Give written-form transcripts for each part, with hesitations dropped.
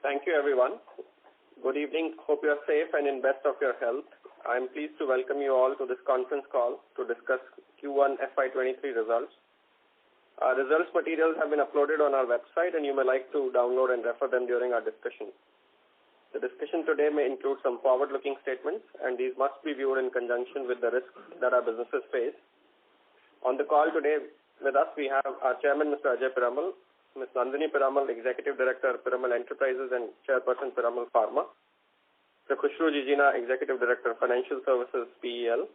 Thank you, everyone. Good evening. Hope you are safe and in best of your health. I am pleased to welcome you all to this conference call to discuss Q1FY23 results. Our results materials have been uploaded on our website, and you may like to download and refer them during our discussion. The discussion today may include some forward-looking statements, and these must be viewed in conjunction with the risks that our businesses face. On the call today with us, we have our Chairman, Mr. Ajay Piramal, Ms. Nandini Piramal, Executive Director, Piramal Enterprises and Chairperson, Piramal Pharma, Mr. Khushru Jijina, Executive Director, Financial Services, PEL,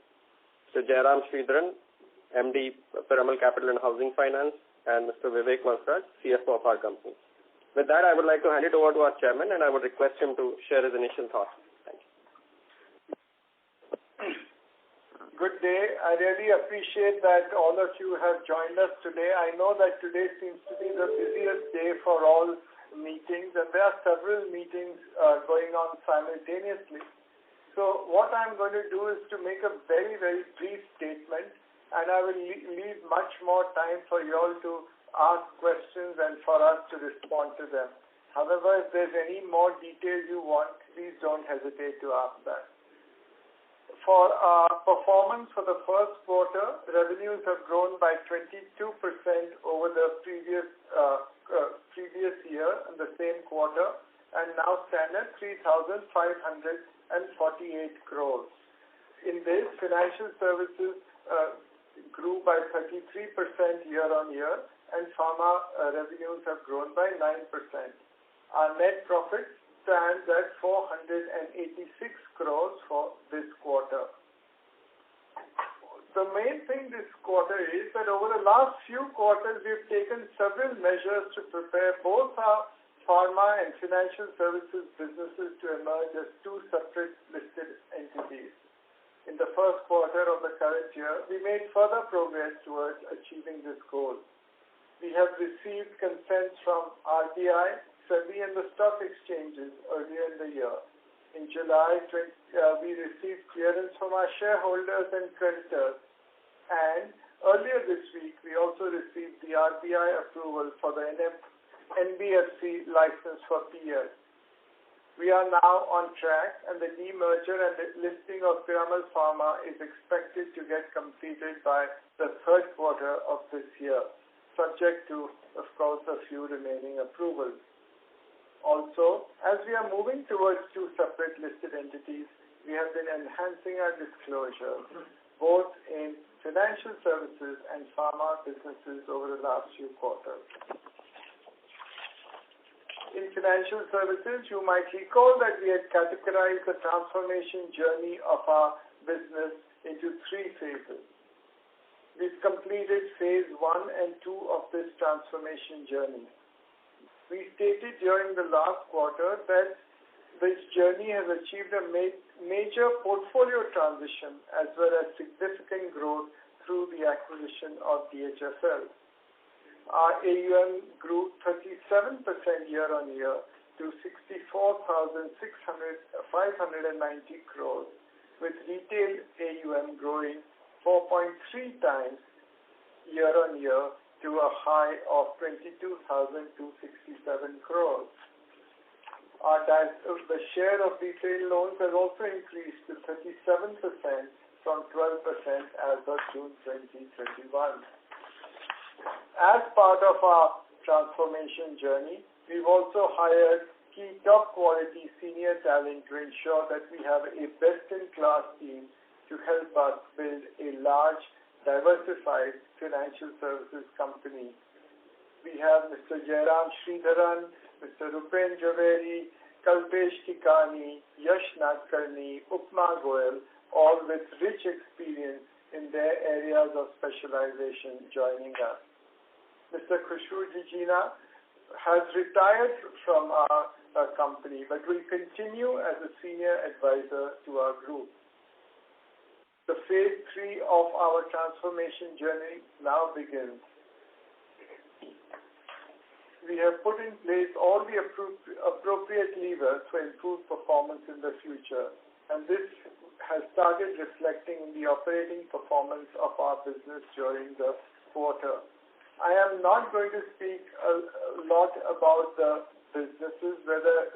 Mr. Jairam Sridharan, MD, Piramal Capital and Housing Finance, and Mr. Vivek Valsraj, CFO of our company. With that, I would like to hand it over to our Chairman, and I would request him to share his initial thoughts. Thank you. Good day. I really appreciate that all of you have joined us today. I know that today seems to be the busiest day for all meetings, and there are several meetings going on simultaneously. So what I'm going to do is to make a very, very brief statement, and I will leave much more time for you all to ask questions and for us to respond to them. However, if there's any more detail you want, please don't hesitate to ask that. For our performance for the first quarter, revenues have grown by 22% over the previous year in the same quarter and now stand at 3,548 crores. In this, financial services grew by 33% year-on-year, and pharma revenues have grown by 9%. Our net profit stands at 486 crores for this quarter. The main thing this quarter is that over the last few quarters, we've taken several measures to prepare both our pharma and financial services businesses to emerge as two separate listed entities. In the first quarter of the current year, we made further progress towards achieving this goal. We have received consents from RBI, SEBI and the stock exchanges earlier in the year. In July, we received clearance from our shareholders and creditors. And earlier this week, we also received the RBI approval for the NBFC license for PL. We are now on track, and the demerger and the listing of Piramal Pharma is expected to get completed by the third quarter of this year, subject to, of course, a few remaining approvals. Also, as we are moving towards two separate listed entities, we have been enhancing our disclosure, both in financial services and pharma businesses over the last few quarters. In financial services, you might recall that we had categorized the transformation journey of our business into three phases. We've completed phase 1 and 2 of this transformation journey. We stated during the last quarter that this journey has achieved a major portfolio transition as well as significant growth through the acquisition of DHFL. Our AUM grew 37% year-on-year to 64,590 crores, with retail AUM growing 4.3 times year-on-year to a high of 22,267 crores. The share of retail loans has also increased to 37% from 12% as of June 2021. As part of our transformation journey, we've also hired key top quality senior talent to ensure that we have a best-in-class team to help us build a large, diversified financial services company. We have Mr. Jairam Sridharan, Mr. Rupen Javeri, Kalpesh Tikani, Yash Nadkarni, Upma Goyal, all with rich experience in their areas of specialization joining us. Mr. Khushru Jijina has retired from our company, but will continue as a senior advisor to our group. The phase 3 of our transformation journey now begins. We have put in place all the appropriate levers to improve performance in the future, and this has started reflecting in the operating performance of our business during the quarter. I am not going to speak a lot about the businesses, whether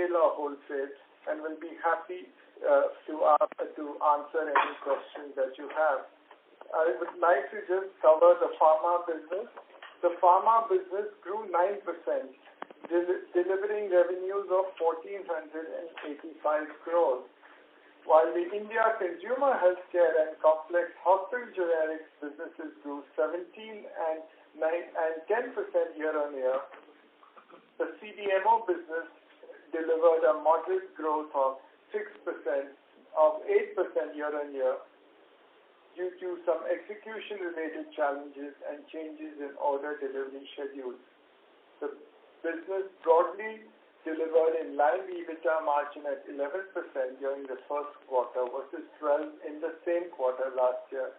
Retail or Wholesale, and will be happy to answer any questions that you have. I would like to just cover the Pharma business. The Pharma business grew 9%, delivering revenues of 1,485 crores, while the India consumer healthcare and complex hospital generics businesses grew 17% and 10% year-on-year. The CDMO business delivered a moderate growth of 8% year-on-year due to some execution-related challenges and changes in order delivery schedules. The business broadly delivered in line EBITDA margin at 11% during the first quarter versus 12% in the same quarter last year,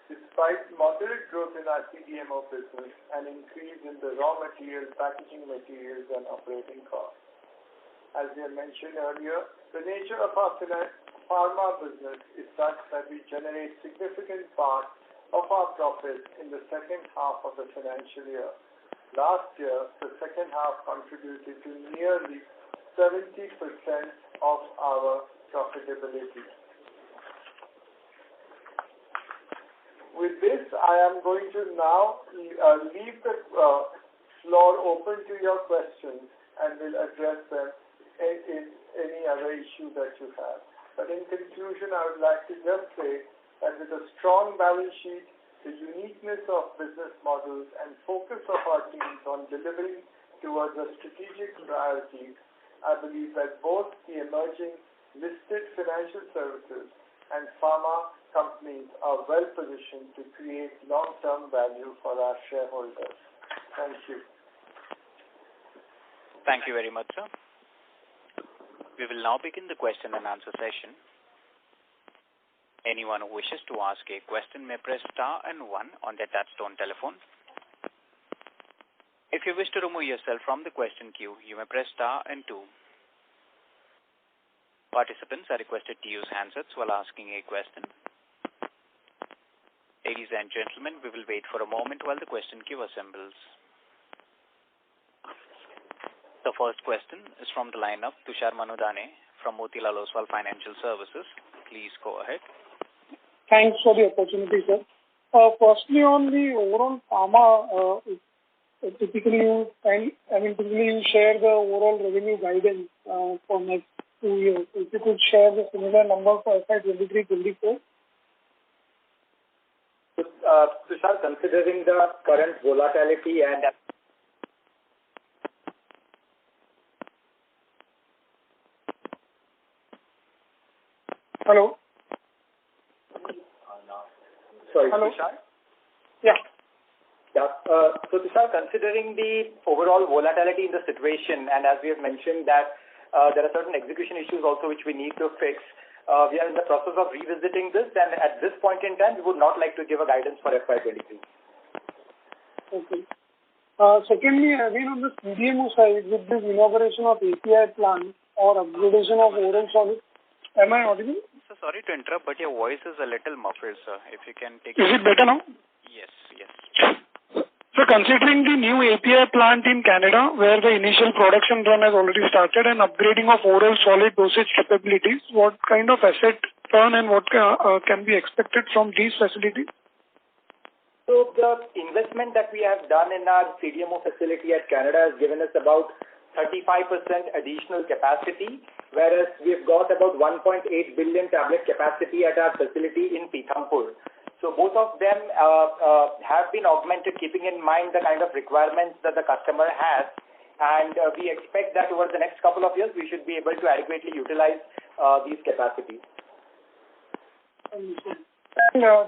despite moderate growth in our CDMO business and increase in the raw materials, packaging materials, and operating costs. As we mentioned earlier, the nature of our Pharma business is such that we generate significant part of our profits in the second half of the financial year. Last year, the second half contributed to nearly 70% of our profitability. With this, I am going to now leave the floor open to your questions and will address them in any other issue that you have. But in conclusion, I would like to just say that with a strong balance sheet, the uniqueness of business models and focus of our teams on delivering towards a strategic priority, I believe that both the emerging listed financial services and pharma companies are well positioned to create long-term value for our shareholders. Thank you. Thank you very much, sir. We will now begin the question and answer session. Anyone who wishes to ask a question may press star and 1 on their touchtone telephone. If you wish to remove yourself from the question queue, you may press star and 2. Participants are requested to use handsets while asking a question. Ladies and gentlemen, we will wait for a moment while the question queue assembles. The first question is from the line of Tushar Manudhane from Motilal Oswal Financial Services. Please go ahead. Thanks for the opportunity, sir. Firstly, on the overall pharma, typically you share the overall revenue guidance for next 2 years. If you could share the similar number for FY23-24. Tushar, considering the current volatility and Hello. Sorry, Hello. Tushar? Yeah. So Tushar, considering the overall volatility in the situation, and as we have mentioned that there are certain execution issues also which we need to fix, we are in the process of revisiting this, and at this point in time, we would not like to give a guidance for FY23. Okay. Secondly, again on the CDMO side, with this inauguration of API plant or upgradation of oral solid, am I audible? So sorry to interrupt, but your voice is a little muffled, sir. If you can take... Is it better now? Yes. So considering the new API plant in Canada, where the initial production run has already started and upgrading of oral solid dosage capabilities, what kind of asset turn and what can be expected from these facilities? So the investment that we have done in our CDMO facility at Canada has given us about 35% additional capacity, whereas we've got about 1.8 billion tablet capacity at our facility in Pithampur. So both of them have been augmented, keeping in mind the kind of requirements that the customer has, and we expect that over the next couple of years we should be able to adequately utilize these capacities. And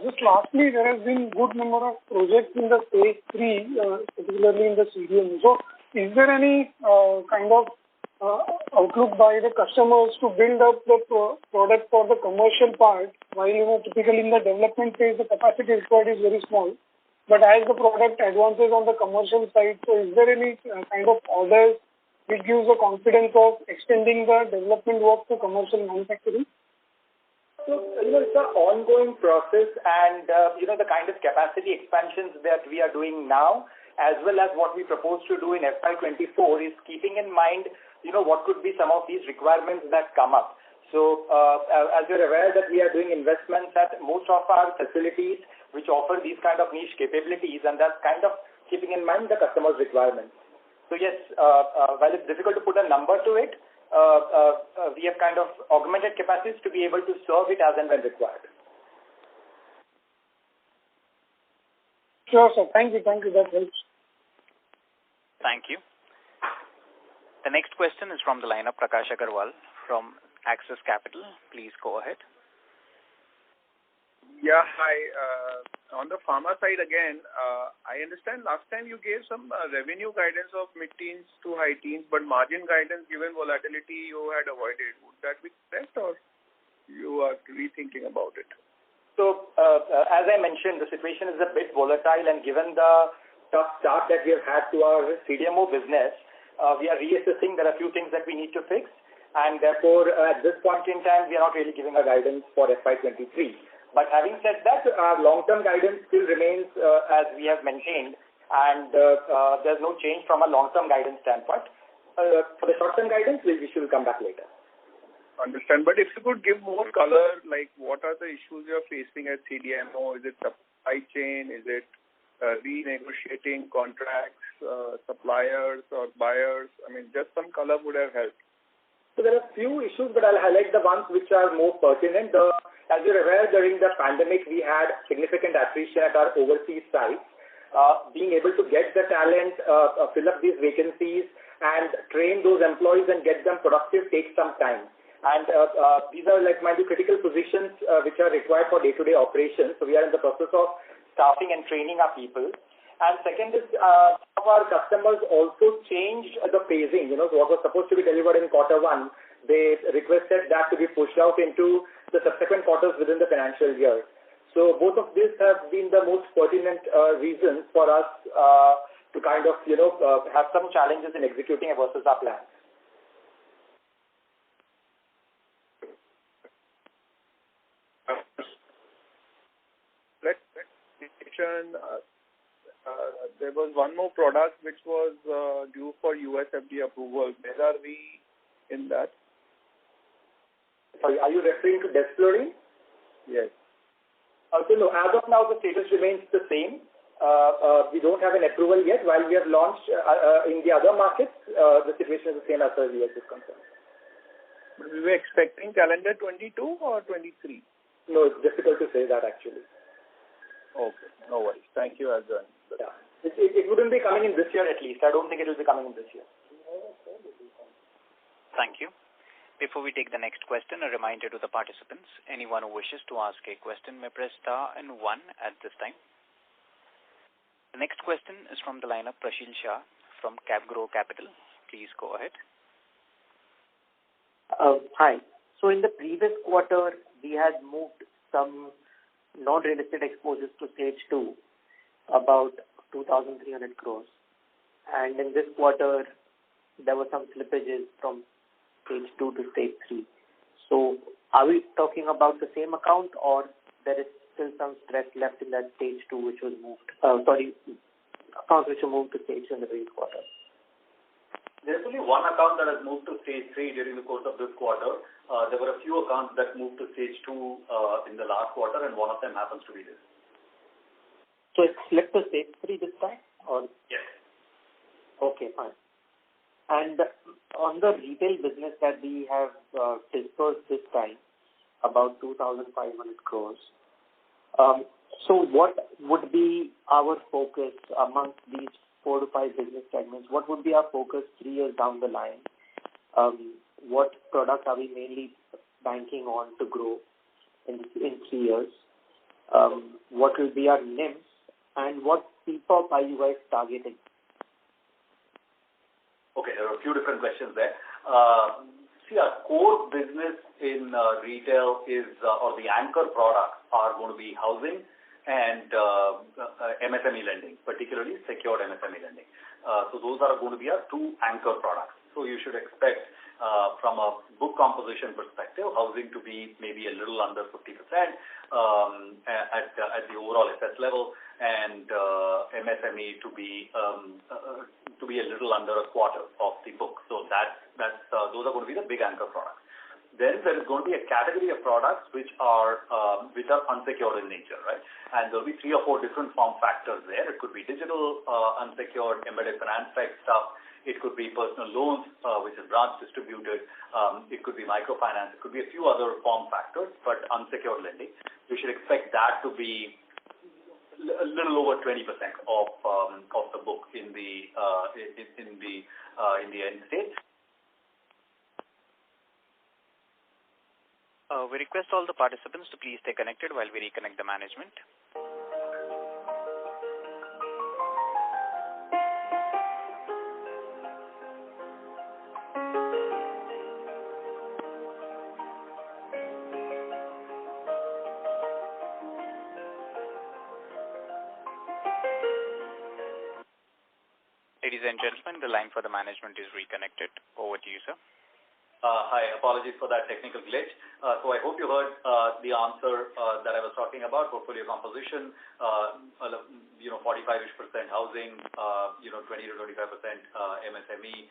just lastly, there has been good number of projects in the phase 3, particularly in the CDMO. So is there any kind of outlook by the customers to build up the product for the commercial part, while typically in the development phase the capacity required is very small, but as the product advances on the commercial side, so is there any kind of orders which gives the confidence of extending the development work to commercial manufacturing? So it's an ongoing process, and the kind of capacity expansions that we are doing now, as well as what we propose to do in FY24, is keeping in mind what could be some of these requirements that come up. So as you're aware that we are doing investments at most of our facilities which offer these kind of niche capabilities, and that's kind of keeping in mind the customer's requirements. So yes, while it's difficult to put a number to it, we have kind of augmented capacities to be able to serve it as and when required. Sure, sir. Thank you. That helps. Thank you. The next question is from the line of Prakash Agarwal from Axis Capital. Please go ahead. Yeah, hi. On the pharma side again, I understand last time you gave some revenue guidance of mid-teens to high teens, but margin guidance given volatility you had avoided. Would that be correct, or you are rethinking about it? So, as I mentioned, the situation is a bit volatile, and given the tough start that we have had to our CDMO business, we are reassessing. There are a few things that we need to fix, and therefore, at this point in time, we are not really giving a guidance for FY23. But having said that, our long-term guidance still remains as we have maintained, and there's no change from a long-term guidance standpoint. For the short-term guidance, we should come back later. Understand. But if you could give more color, like what are the issues you're facing at CDMO? Is it supply chain? Is it renegotiating contracts, suppliers or buyers? I mean, just some color would have helped. So there are a few issues, but I'll highlight the ones which are more pertinent. As you're aware, during the pandemic, we had significant attrition at our overseas sites. Being able to get the talent, fill up these vacancies, and train those employees and get them productive takes some time. And these are like maybe critical positions which are required for day-to-day operations. So we are in the process of staffing and training our people. And second is some of our customers also changed the phasing. So what was supposed to be delivered in Q1, they requested that to be pushed out into the subsequent quarters within the financial year. So both of these have been the most pertinent reasons for us to kind of, have some challenges in executing versus our plans. There was one more product which was due for US FDA approval. Where are we in that? Sorry, are you referring to Desflurane? Yes. So no, as of now the status remains the same. We don't have an approval yet. While we have launched in the other markets, the situation is the same as far as US is concerned. We were expecting calendar 22 or 23? No, it's difficult to say that actually. Okay, no worries. Thank you, Arjun. Yeah. It wouldn't be coming in this year at least. I don't think it will be coming in this year. Thank you. Before we take the next question, a reminder to the participants, anyone who wishes to ask a question may press star and 1 at this time. The next question is from the line of Prashil Shah from CapGrow Capital. Please go ahead. Hi. So in the previous quarter, we had moved some non-real estate exposures to stage 2, about 2,300 crores. And in this quarter, there were some slippages from stage 2 to stage 3. So are we talking about the same account, or there is still some stress left in that stage 2 which was moved, accounts which were moved to stage 2 in the previous quarter? There's only one account that has moved to stage 3 during the course of this quarter. There were a few accounts that moved to stage 2 in the last quarter, and one of them happens to be this. So it's slipped to stage 3 this time? Or? Yes. Okay, fine. And on the retail business that we have dispersed this time, about 2,500 crores. So what would be our focus amongst these 4 to 5 business segments? What would be our focus 3 years down the line? What products are we mainly banking on to grow in 3 years? What will be our NIMs? And what PPOP are you guys targeting? Okay, there are a few different questions there. See, our core business in retail is, or the anchor products are going to be housing and MSME lending, particularly secured MSME lending. So those are going to be our 2 anchor products. So you should expect from a book composition perspective, housing to be maybe a little under 50% at the overall assets level, and MSME to be a little under a quarter of the book. So that's Those are going to be the big anchor products. Then there is going to be a category of products which are unsecured in nature, right? And there will be 3 or 4 different form factors there. It could be digital, unsecured, embedded finance type stuff. It could be personal loans, which is branch distributed. It could be microfinance. It could be a few other form factors, but unsecured lending. You should expect that to be a little over 20% of the book in the end state. We request all the participants to please stay connected while we reconnect the management. Ladies and gentlemen, the line for the management is reconnected. Over to you, sir. Hi, apologies for that technical glitch. So I hope you heard the answer that I was talking about, portfolio composition, 45-ish% housing, 20 to 25% MSME,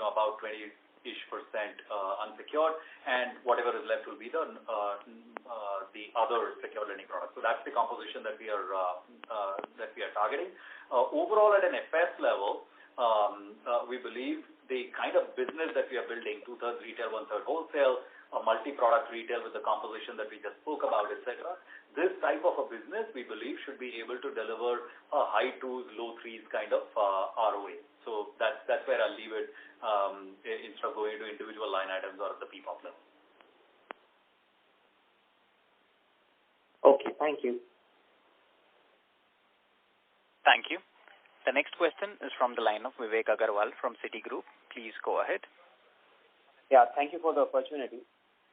about 20-ish% unsecured, and whatever is left will be the other secured lending products. So that's the composition that we are targeting. Overall, at an FS level, we believe the kind of business that we are building, 2/3 retail, 1/3 wholesale, a multi-product retail with the composition that we just spoke about, etc. This type of a business, we believe, should be able to deliver a high 2s, low 3s kind of ROA. So that's where I'll leave it instead of going into individual line items or at the PPOP level. Okay, thank you. Thank you. The next question is from the line of Vivek Agarwal from Citigroup. Please go ahead. Yeah, thank you for the opportunity.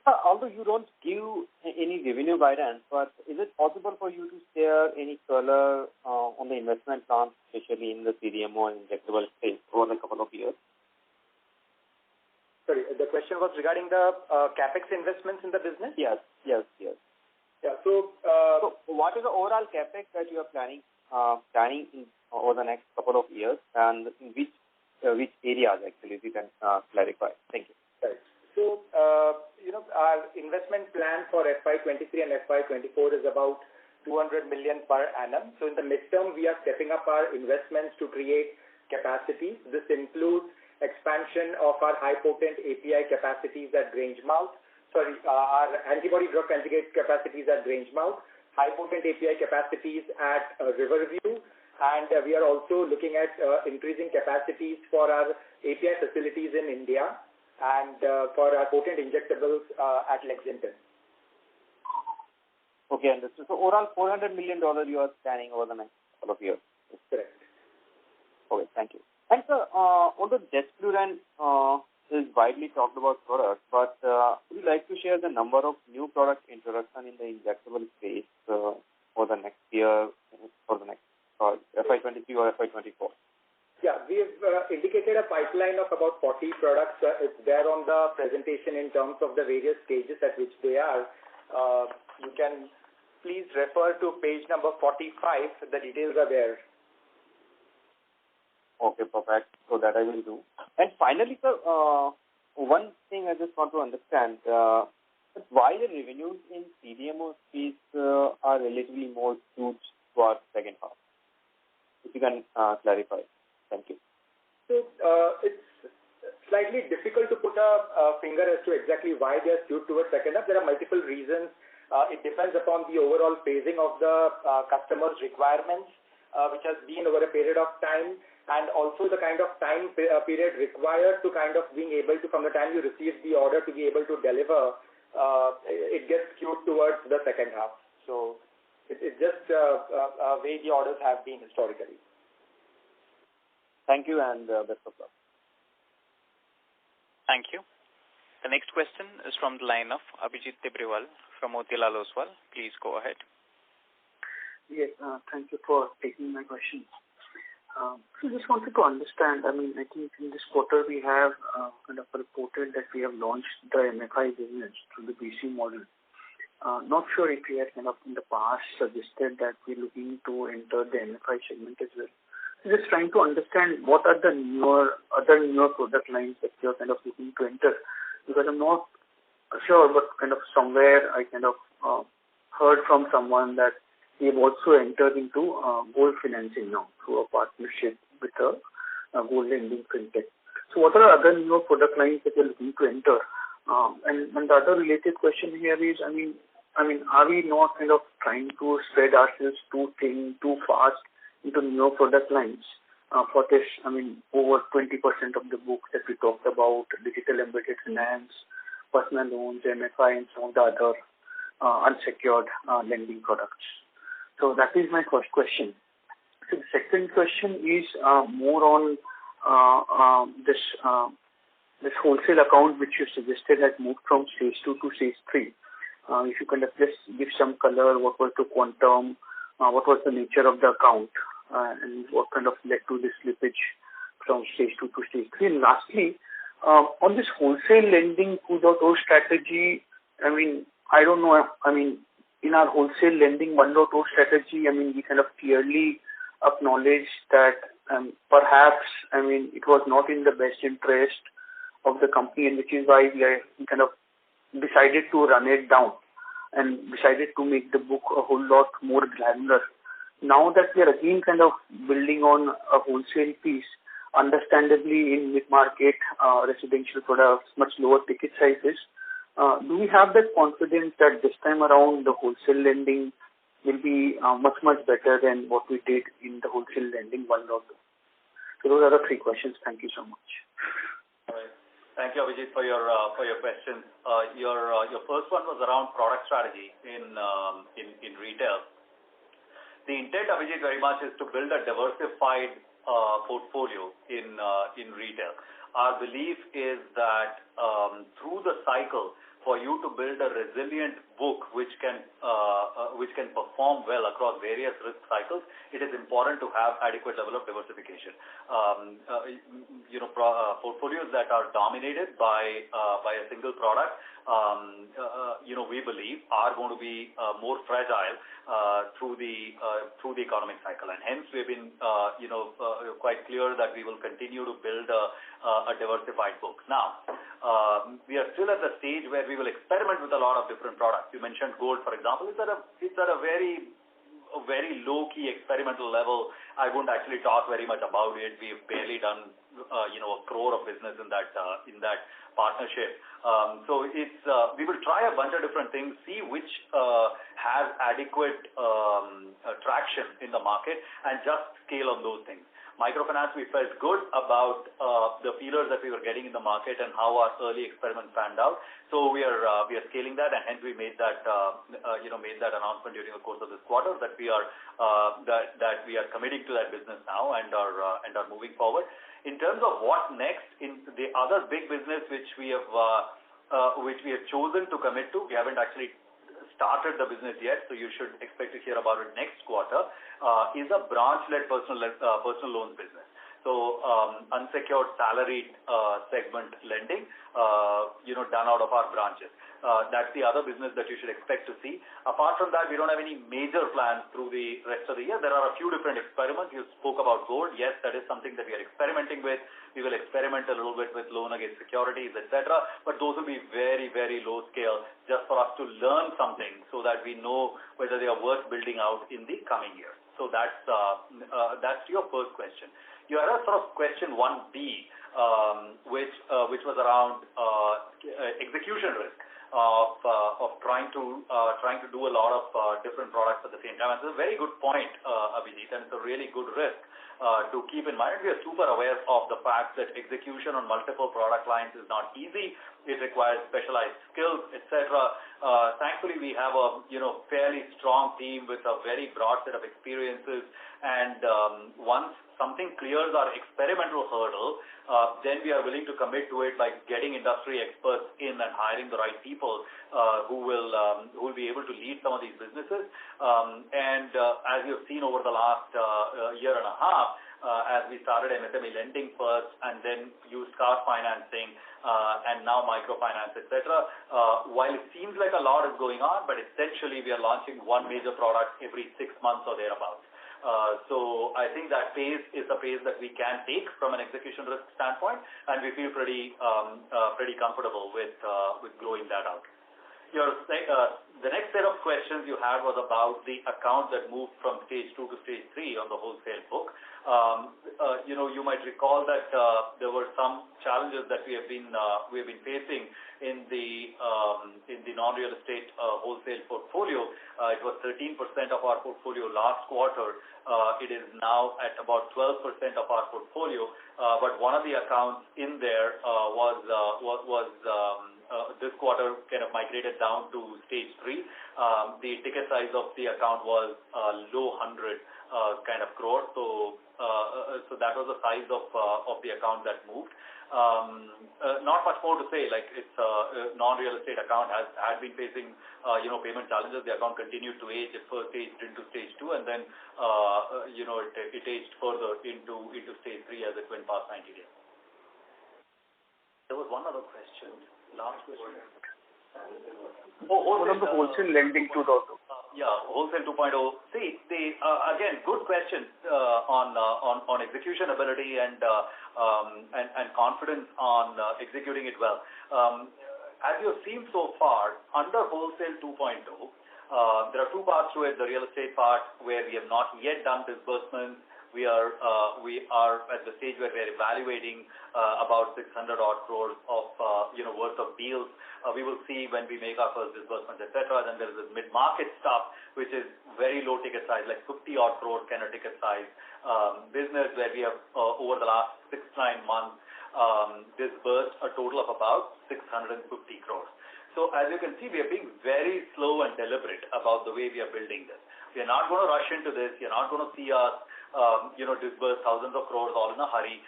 Although you don't give any revenue guidance, but is it possible for you to share any color on the investment plan, especially in the CDMO and injectable space over a couple of years? Sorry, the question was regarding the Capex investments in the business? Yes. Yeah, so what is the overall Capex that you are planning in over the next couple of years, and in which areas actually, if you can clarify? Thank you. Right. So, our investment plan for FY23 and FY24 is about 200 million per annum. So in the midterm, we are stepping up our investments to create capacities. This includes expansion of our high-potent API capacities at Grangemouth. Our antibody drug conjugate capacities at Grangemouth, high-potent API capacities at Riverview, and we are also looking at increasing capacities for our API facilities in India and for our potent injectables at Lexington. Okay, understood. So overall $400 million you are planning over the next couple of years. That's correct. Okay, thank you. And sir, although Desflurane is widely talked about product, but would you like to share the number of new product introduction in the injectable space for the next year, for the next FY23 or FY24? Yeah, we've indicated a pipeline of about 40 products. It's there on the presentation in terms of the various stages at which they are. You can please refer to page number 45. The details are there. Okay, perfect. So that I will do. And finally, sir, one thing I just want to understand, why the revenues in CDMO space are relatively more skewed towards second half? If you can clarify. Thank you. So it's slightly difficult to put a finger as to exactly why they are skewed towards second half. There are multiple reasons. It depends upon the overall phasing of the customer's requirements, which has been over a period of time, and also the kind of time period required to kind of being able to, from the time you receive the order to be able to deliver, it gets skewed towards the second half. So it's just a way the orders have been historically. Thank you, and best of luck. Thank you. The next question is from the line of Abhijit Tibrewal from Motilal Oswal. Please go ahead. Yes, thank you for taking my question. So just wanted to understand, I think in this quarter we have kind of reported that we have launched the MFI business through the BC model. Not sure if we had kind of in the past suggested that we're looking to enter the MFI segment as well. Just trying to understand what are the other newer product lines that you're kind of looking to enter, because I'm not sure, but kind of somewhere I kind of heard from someone that they've also entered into gold financing now through a partnership with a gold lending fintech. So what are other newer product lines that you're looking to enter? And the other related question here is, I mean, are we not kind of trying to spread ourselves too thin, too fast into newer product lines? For this, I mean, over 20% of the book that we talked about, digital embedded finance, personal loans, MFI, and some of the other unsecured lending products. So that is my first question. So the second question is more on this wholesale account which you suggested had moved from stage 2 to stage 3. If you can just give some color, what was the quantum, what was the nature of the account, and what kind of led to this slippage from stage 2 to stage 3. And lastly, on this wholesale lending 2.0 strategy, I mean, I don't know, I mean, in our wholesale lending 1.0 strategy, I mean, we kind of clearly acknowledge that perhaps, I mean, it was not in the best interest of the company, and which is why we kind of decided to run it down and decided to make the book a whole lot more granular. Now that we are again kind of building on a wholesale piece, understandably in mid-market residential products, much lower ticket sizes, do we have that confidence that this time around the wholesale lending will be much, much better than what we did in the wholesale lending 1.0? So those are the three questions. Thank you so much. All right. Thank you, Abhijit, for your questions. Your first one was around product strategy in retail. The intent, Abhijit, very much is to build a diversified portfolio in retail. Our belief is that through the cycle, for you to build a resilient book which can perform well across various risk cycles, it is important to have adequate level of diversification. Portfolios that are dominated by a single product, we believe are going to be more fragile through the economic cycle, and hence we've been quite clear that we will continue to build a diversified book. Now, we are still at the stage where we will experiment with a lot of different products. You mentioned gold, for example. It's at a very low-key experimental level. I wouldn't actually talk very much about it. We've barely done a crore of business in that partnership. So we will try a bunch of different things, see which has adequate traction in the market, and just scale on those things. Microfinance, we felt good about the feelers that we were getting in the market and how our early experiment panned out. So we are scaling that, and hence we made that announcement during the course of this quarter that we are committing to that business now and are moving forward. In terms of what next, in the other big business which we have chosen to commit to, we haven't actually started the business yet, so you should expect to hear about it next quarter, is a branch-led personal loans business. So unsecured salaried segment lending, done out of our branches. That's the other business that you should expect to see. Apart from that, we don't have any major plans through the rest of the year. There are a few different experiments. You spoke about gold. Yes, that is something that we are experimenting with. We will experiment a little bit with loan against securities, etc. But those will be very, very low scale, just for us to learn something so that we know whether they are worth building out in the coming years. So that's your first question. You had a sort of question 1B, which was around execution risk of trying to do a lot of different products at the same time. And it's a very good point, Abhijit, and it's a really good risk to keep in mind. We are super aware of the fact that execution on multiple product lines is not easy. It requires specialized skills, etc. Thankfully, we have a fairly strong team with a very broad set of experiences, and once something clears our experimental hurdle, then we are willing to commit to it by getting industry experts in and hiring the right people who will be able to lead some of these businesses. And as you've seen over the last year and a half, as we started MSME lending first and then used car financing and now microfinance, etc. While it seems like a lot is going on, but essentially we are launching one major product every 6 months or thereabouts. So I think that pace is a pace that we can take from an execution risk standpoint, and we feel pretty comfortable with growing that out. The next set of questions you had was about the account that moved from stage 2 to stage 3 on the wholesale book. You might recall that there were some challenges that we have been facing in the non-real estate wholesale portfolio. It was 13% of our portfolio last quarter. It is now at about 12% of our portfolio. But one of the accounts in there was this quarter kind of migrated down to stage 3. The ticket size of the account was low 100 kind of crore. So that was the size of the account that moved. Not much more to say. Like it's a non-real estate account had been facing payment challenges. The account continued to age. It first aged into stage 2, and then it aged further into stage 3 as it went past 90 days. There was one other question. Last question. What about the wholesale lending 2.0? Wholesale 2.0. See, again, good question on execution ability and confidence on executing it well. As you have seen so far, under Wholesale 2.0, there are two parts to it. The real estate part, where we have not yet done disbursements. We are at the stage where we are evaluating about 600 odd crores of worth of deals. We will see when we make our first disbursements, etc. Then there is this mid-market stuff, which is very low ticket size, like 50 odd crores kind of ticket size business, where we have over the last 6-9 months disbursed a total of about 650 crores. So as you can see, we are being very slow and deliberate about the way we are building this. We are not going to rush into this. You're not going to see us disburse thousands of crores all in a hurry.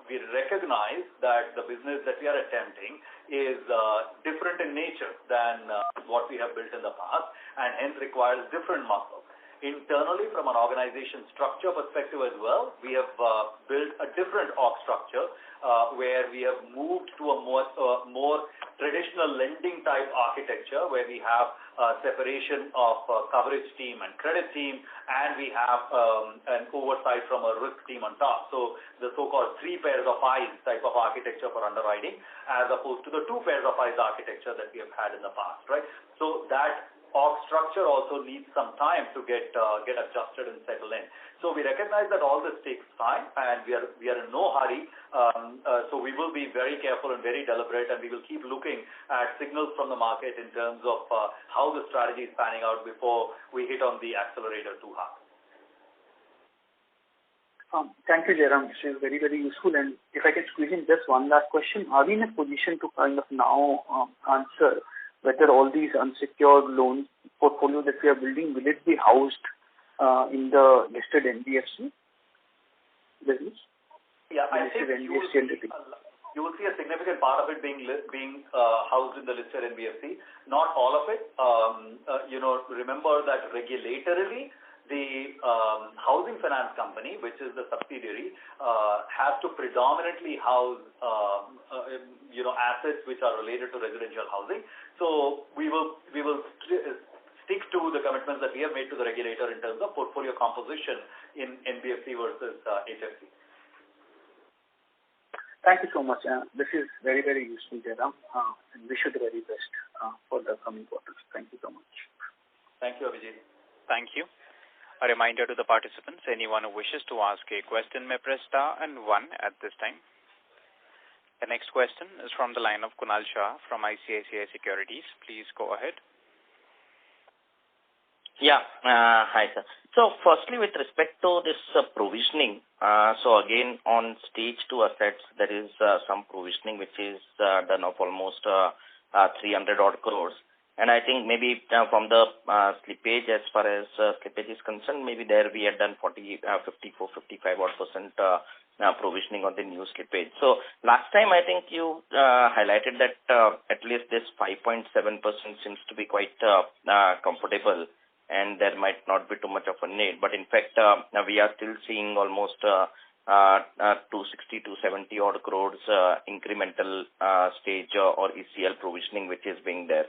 We recognize that the business that we are attempting is different in nature than what we have built in the past, and hence requires different muscle. Internally, from an organization structure perspective as well, we have built a different org structure where we have moved to a more traditional lending type architecture, where we have separation of coverage team and credit team, and we have an oversight from a risk team on top. So the so-called 3 pairs of eyes type of architecture for underwriting, as opposed to the 2 pairs of eyes architecture that we have had in the past, right? So that org structure also needs some time to get adjusted and settle in. So we recognize that all this takes time, and we are in no hurry. So we will be very careful and very deliberate, and we will keep looking at signals from the market in terms of how the strategy is panning out before we hit on the accelerator too hard. Thank you, Jairam. This is very, very useful. And if I can squeeze in just one last question, are we in a position to kind of now answer whether all these unsecured loan portfolio that we are building, will it be housed in the listed NBFC business? Yeah, I think you will see a significant part of it being housed in the listed NBFC. Not all of it. Remember that regulatorily, the housing finance company, which is the subsidiary, has to predominantly house assets which are related to residential housing. So we will stick to the commitments that we have made to the regulator in terms of portfolio composition in NBFC versus HFC. Thank you so much. This is very, very useful, Jairam, and wish you the very best for the coming quarters. Thank you so much. Thank you, Abhijit. Thank you. A reminder to the participants, anyone who wishes to ask a question may press star and 1 at this time. The next question is from the line of Kunal Shah from ICICI Securities. Please go ahead. Yeah. Hi, sir. So firstly, with respect to this provisioning, so again, on stage 2 assets, there is some provisioning which is done of almost 300 odd crores. And I think maybe from the slippage, as far as slippage is concerned, maybe there we had done 54, 55 odd % provisioning on the new slippage. So last time, I think you highlighted that at least this 5.7% seems to be quite comfortable, and there might not be too much of a need. But in fact, we are still seeing almost 260 to 70 odd crores incremental stage or ECL provisioning which is being there.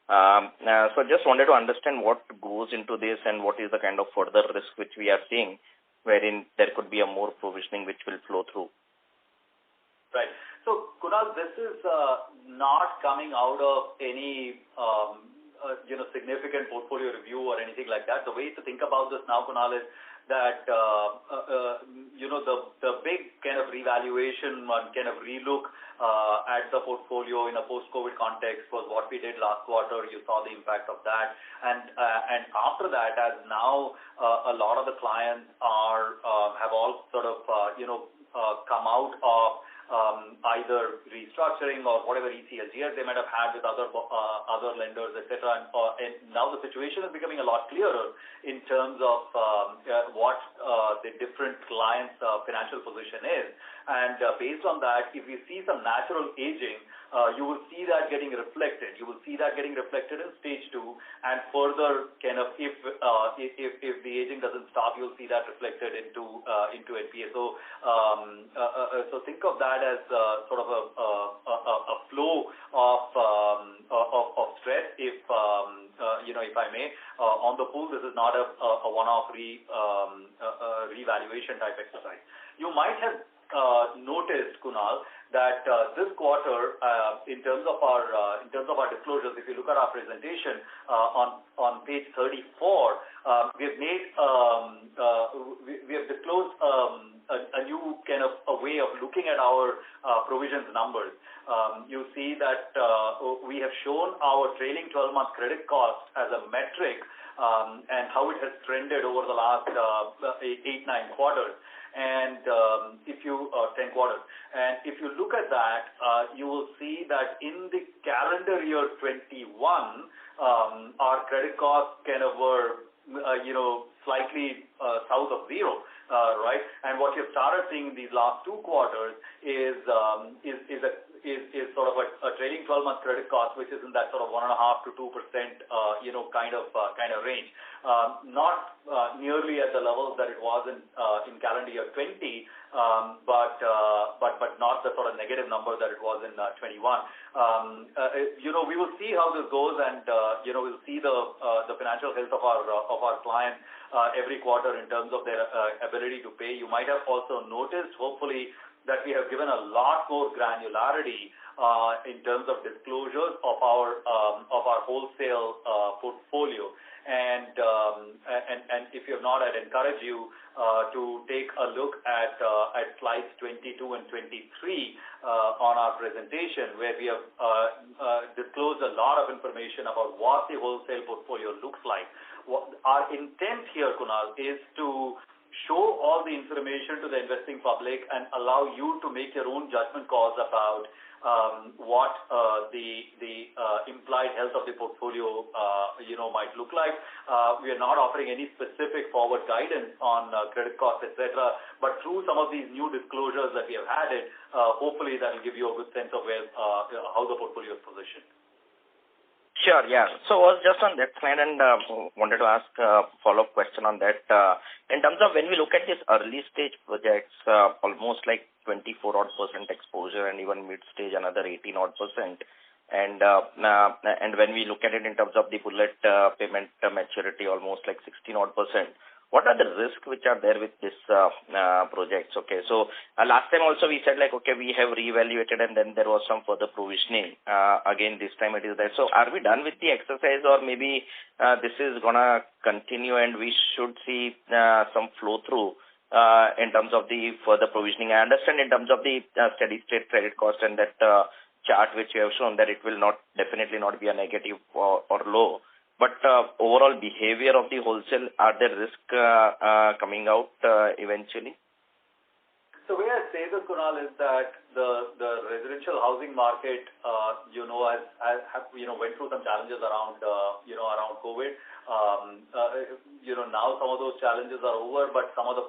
So just wanted to understand what goes into this and what is the kind of further risk which we are seeing, wherein there could be a more provisioning which will flow through. Right. So, Kunal, this is not coming out of any significant portfolio review or anything like that. The way to think about this now, Kunal, is that the big kind of revaluation and kind of relook at the portfolio in a post-COVID context was what we did last quarter. You saw the impact of that, and after that, as now a lot of the clients have all sort of come out of either restructuring or whatever ECLGS they might have had with other lenders, etc. And now the situation is becoming a lot clearer in terms of what the different clients' financial position is. And based on that, if we see some natural aging, you will see that getting reflected. You will see that getting reflected in stage 2, and further, kind of if the aging doesn't stop, you'll see that reflected into NPA. So think of that as sort of a flow of stress, if I may, on the pool. This is not a one-off revaluation type exercise. You might have noticed, Kunal, that this quarter, in terms of our disclosures, if you look at our presentation on page 34, we have disclosed a new kind of a way of looking at our provisions numbers. You see that we have shown our trailing 12-month credit cost as a metric, and how it has trended over the last 8-9 quarters. And if you 10 quarters, and if you look at that, you will see that in the calendar year 21, our credit costs kind of were slightly south of zero, right? And what you've started seeing in these last 2 quarters is sort of a trailing 12-month credit cost, which is in that sort of 1.5 to 2%, kind of range. Not nearly at the levels that it was in calendar year 20, but not the sort of negative number that it was in 21. We will see how this goes, and we'll see the financial health of our clients every quarter in terms of their ability to pay. You might have also noticed, hopefully, that we have given a lot more granularity in terms of disclosures of our wholesale portfolio. And if you have not, I'd encourage you to take a look at slides 22 and 23 on our presentation, where we have disclosed a lot of information about what the wholesale portfolio looks like. Our intent here, Kunal, is to show all the information to the investing public and allow you to make your own judgment calls about what the implied health of the portfolio might look like. We are not offering any specific forward guidance on credit costs, etc. But through some of these new disclosures that we have added, hopefully that will give you a good sense of how the portfolio is positioned. Sure, yeah. So I was just on that slide and wanted to ask a follow-up question on that. In terms of when we look at these early stage projects, almost like 24% exposure, and even mid stage another 18%. And when we look at it in terms of the bullet payment maturity, almost like 16%. What are the risks which are there with this projects? Okay, so last time also we said like, okay, we have reevaluated and then there was some further provisioning. Again, this time it is there. So are we done with the exercise, or maybe this is going to continue and we should see some flow through in terms of the further provisioning? I understand in terms of the steady state credit cost and that chart which you have shown that it will definitely not be a negative or low. But overall behavior of the wholesale, are there risks coming out eventually? The way I say this, Kunal, is that the residential housing market, went through some challenges around COVID. Now some of those challenges are over, but some of the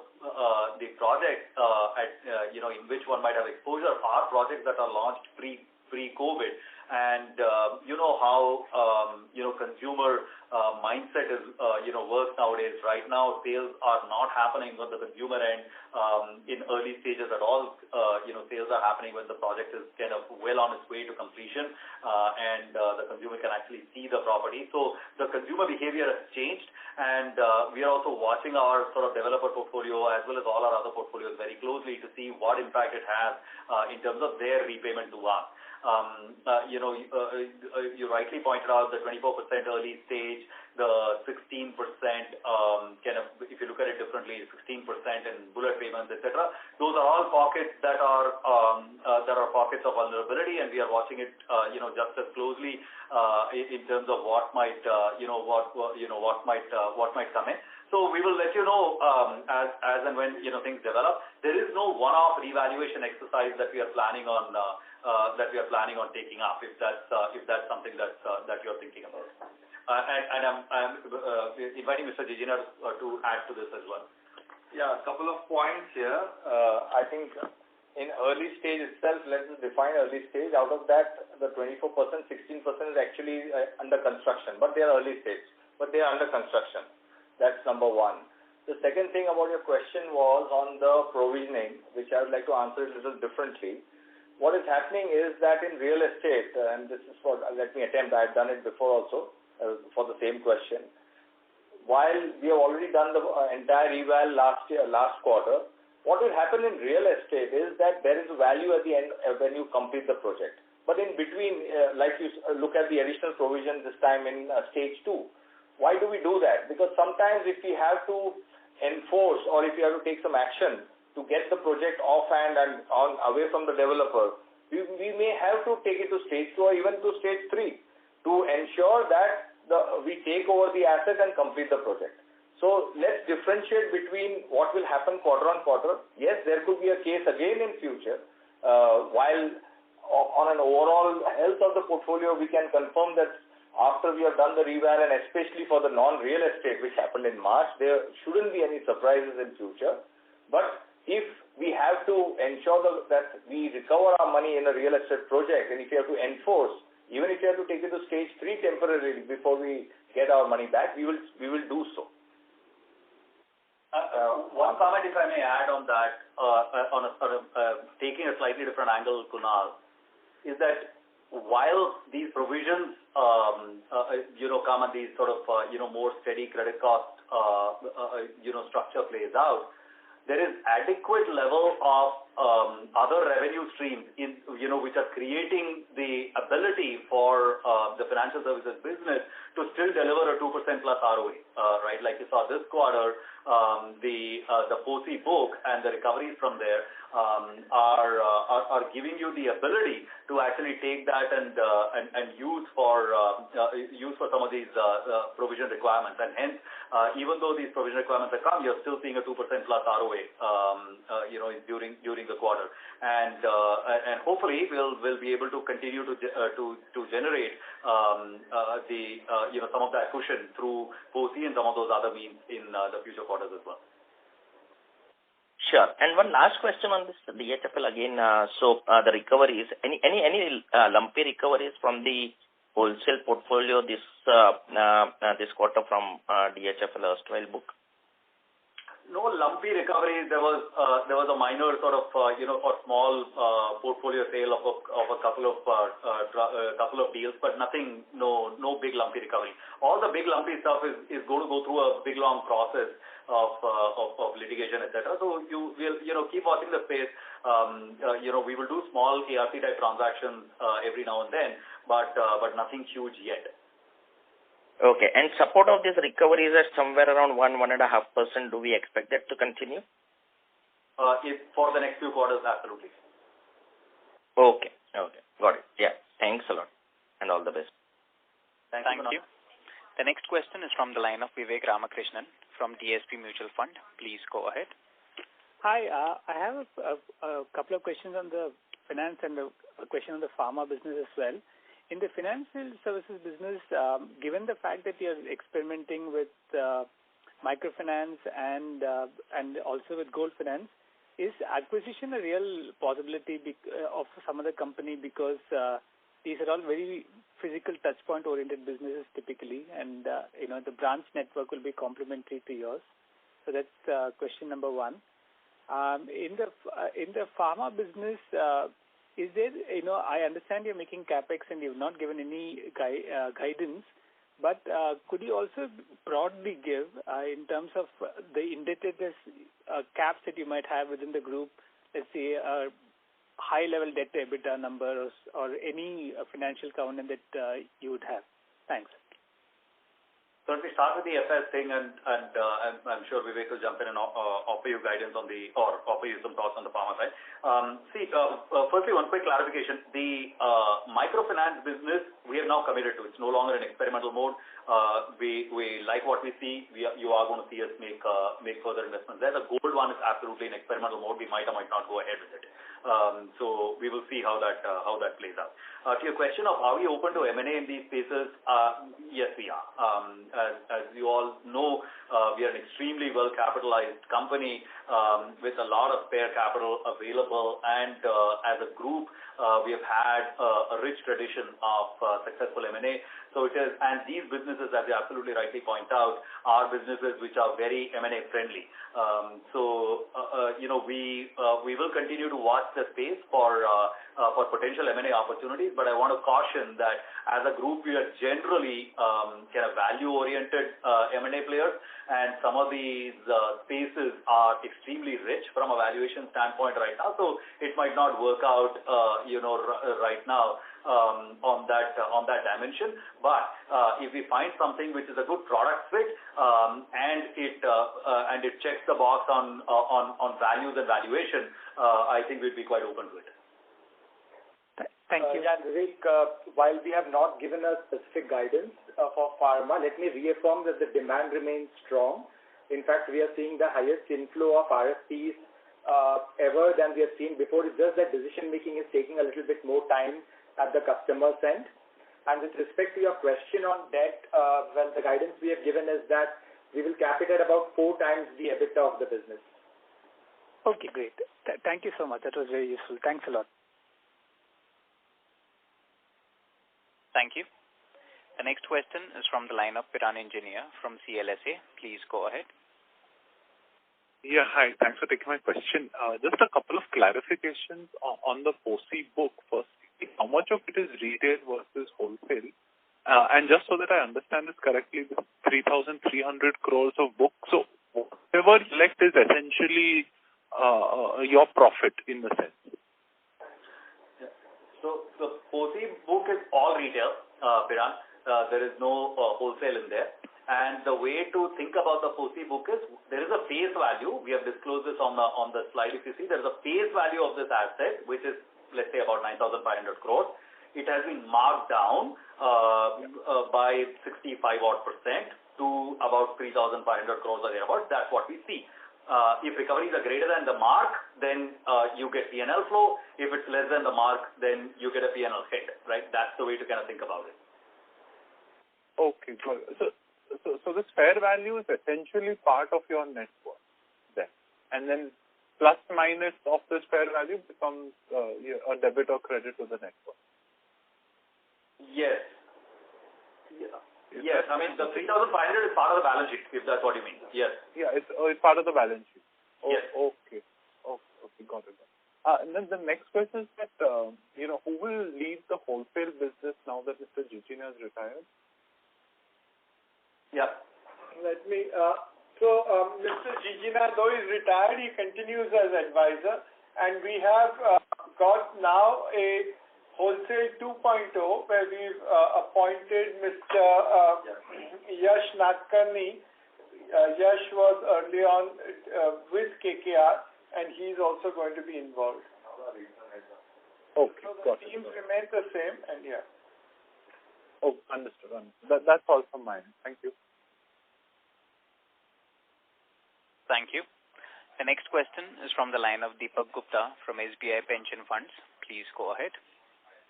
projects in which one might have exposure are projects that are launched pre-COVID. And you know how consumer mindset is works nowadays. Right now, sales are not happening on the consumer end in early stages at all. Sales are happening when the project is kind of well on its way to completion, and the consumer can actually see the property. So the consumer behavior has changed, and we are also watching our sort of developer portfolio as well as all our other portfolios very closely to see what impact it has in terms of their repayment to us. You rightly pointed out the 24% early stage, the 16% kind of, if you look at it differently, 16% in bullet payments, etc. Those are all pockets that are pockets of vulnerability, and we are watching it, just as closely in terms of what might come in. So we will let you know as and when things develop. There is no one-off revaluation exercise that we are planning on taking up. If that's something that you're thinking about, and I'm inviting Mr. Jijina to add to this as well. Yeah, a couple of points here. I think in early stage itself, let's define early stage. Out of that, the 24%, 16% is actually under construction, but they are early stage, but they are under construction. That's number one. The second thing about your question was on the provisioning, which I would like to answer a little differently. What is happening is that in real estate, and this is let me attempt, I have done it before also, for the same question. While we have already done the entire eval last quarter, what will happen in real estate is that there is value at the end when you complete the project. But in between, like you look at the additional provision this time in stage 2. Why do we do that? Because sometimes if we have to enforce or if we have to take some action to get the project offhand and away from the developer, we may have to take it to stage 2 or even to stage 3 to ensure that we take over the asset and complete the project. So let's differentiate between what will happen quarter on quarter. Yes, there could be a case again in future. While on an overall health of the portfolio, we can confirm that after we have done the reval, and especially for the non-real estate, which happened in March, there shouldn't be any surprises in future. But if we have to ensure that we recover our money in a real estate project, and if you have to enforce, even if you have to take it to stage 3 temporarily before we get our money back, we will do so. One comment, if I may add on that, taking a slightly different angle, Kunal, is that while these provisions, come and these sort of, more steady credit cost, structure plays out, there is adequate level of other revenue streams which are creating the ability for the financial services business to still deliver a 2% plus ROE, right? Like you saw this quarter, the POSI book and the recoveries from there are giving you the ability to actually take that and use for some of these provision requirements, and hence even though these provision requirements are come, you're still seeing a 2% plus ROA during the quarter, and hopefully we'll be able to continue to generate some of that cushion through POSI and some of those other means in the future quarters as well. Sure. And one last question on this DHFL again. The recoveries, any lumpy recoveries from the wholesale portfolio this quarter from DHFL erstwhile book? No lumpy recoveries. There was a minor sort of or small portfolio sale of a couple of deals, but nothing, no big lumpy recovery. All the big lumpy stuff is going to go through a big long process of litigation, etc. So we'll keep watching the space. We will do small ARC type transactions every now and then, but nothing huge yet. Okay. And support of this recovery is at somewhere around 1.5%. Do we expect that to continue? For the next few quarters, absolutely. Okay. Got it. Yeah. Thanks a lot. And all the best. Thank you. The next question is from the line of Vivek Ramakrishnan from DSP Mutual Fund. Please go ahead. Hi. I have a couple of questions on the finance and a question on the pharma business as well. In the financial services business, given the fact that you're experimenting with microfinance and also with gold finance, is acquisition a real possibility of some other company? Because these are all very physical touchpoint oriented businesses typically, and the branch network will be complementary to yours. So that's question number one. In the pharma business, is there, I understand you're making Capex and you've not given any guidance, but could you also broadly give in terms of the indebtedness caps that you might have within the group, let's say a high-level debt to EBITDA number or any financial covenant that you would have? Thanks. So let me start with the FS thing, and I'm sure Vivek will jump in and offer you guidance on offer you some thoughts on the pharma side. Firstly, one quick clarification. The microfinance business we have now committed to. It's no longer in experimental mode. We like what we see. You are going to see us make further investments there. The gold one is absolutely in experimental mode. We might or might not go ahead with it. So we will see how that plays out. To your question of are we open to M&A in these spaces, yes, we are. As you all know, we are an extremely well-capitalized company with a lot of spare capital available, and as a group, we have had a rich tradition of successful M&A. So it is, and these businesses, as you absolutely rightly point out, are businesses which are very M&A friendly. We will continue to watch the space for potential M&A opportunities, but I want to caution that as a group, we are generally kind of value-oriented M&A players, and some of these spaces are extremely rich from a valuation standpoint right now. So it might not work out, right now on that dimension. But if we find something which is a good product fit and it checks the box on values and valuation, I think we'd be quite open to it. Thank you. Vivek, while we have not given a specific guidance for pharma, let me reaffirm that the demand remains strong. In fact, we are seeing the highest inflow of RFPs ever than we have seen before. It's just that decision making is taking a little bit more time at the customer's end. And with respect to your question on debt, the guidance we have given is that we will cap it at about 4 times the EBITDA of the business. Okay, great. Thank you so much. That was very useful. Thanks a lot. Thank you. The next question is from the line of Piran Engineer from CLSA. Please go ahead. Yeah, hi. Thanks for taking my question. Just a couple of clarifications on the POSI book. First, how much of it is retail versus wholesale? And just so that I understand this correctly, the 3,300 crores of book, so whatever left is essentially your profit in the sense. Yeah. So the POSI book is all retail, Piran. There is no wholesale in there. And the way to think about the POSI book is there is a face value. We have disclosed this on the slide. If you see, there is a face value of this asset, which is, let's say, about 9,500 crores. It has been marked down by 65% to about 3,500 crores or thereabouts. That's what we see. If recoveries are greater than the mark, then you get P&L flow. If it's less than the mark, then you get a P&L hit, right? That's the way to kind of think about it. Okay, good. So this fair value is essentially part of your net worth then. And then plus minus of this fair value becomes a debit or credit to the net worth. Yes. Yeah. Yes, I mean the 3,500 is part of the balance sheet, if that's what you mean. Yes. Yeah, it's part of the balance sheet. Yes. Okay, got it. And then the next question is that who will lead the wholesale business now that Mr. Jijina has retired? Yeah. Let me. Mr. Jijina, though he's retired, he continues as advisor, and we have got now a Wholesale 2.0, where we've appointed Mr. Yash Nadkarni. Yash was early on with KKR, and he's also going to be involved. Okay, so the got teams it. remain the same, and yeah. Oh, understood. That's all from mine. Thank you. Thank you. The next question is from the line of Deepak Gupta from SBI Pension Funds. Please go ahead.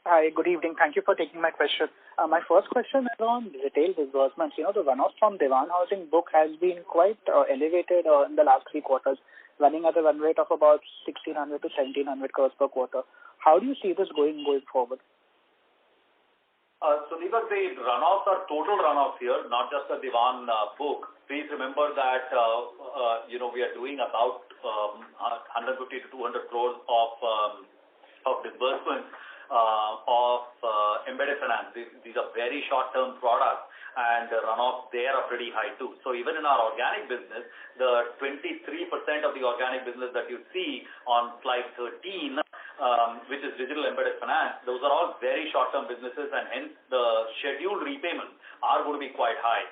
Hi, good evening. Thank you for taking my question. My first question is on retail disbursements. The runoff from Dewan Housing book has been quite elevated in the last 3 quarters, running at a run rate of about 1,600 to 1,700 crores per quarter. How do you see this going forward? So these are the runoffs are total runoffs here, not just the Dewan book. Please remember that, we are doing about 150 to 200 crores of disbursements of embedded finance. These are very short-term products, and the runoffs there are pretty high too. So even in our organic business, the 23% of the organic business that you see on slide 13, which is digital embedded finance, those are all very short-term businesses, and hence the scheduled repayments are going to be quite high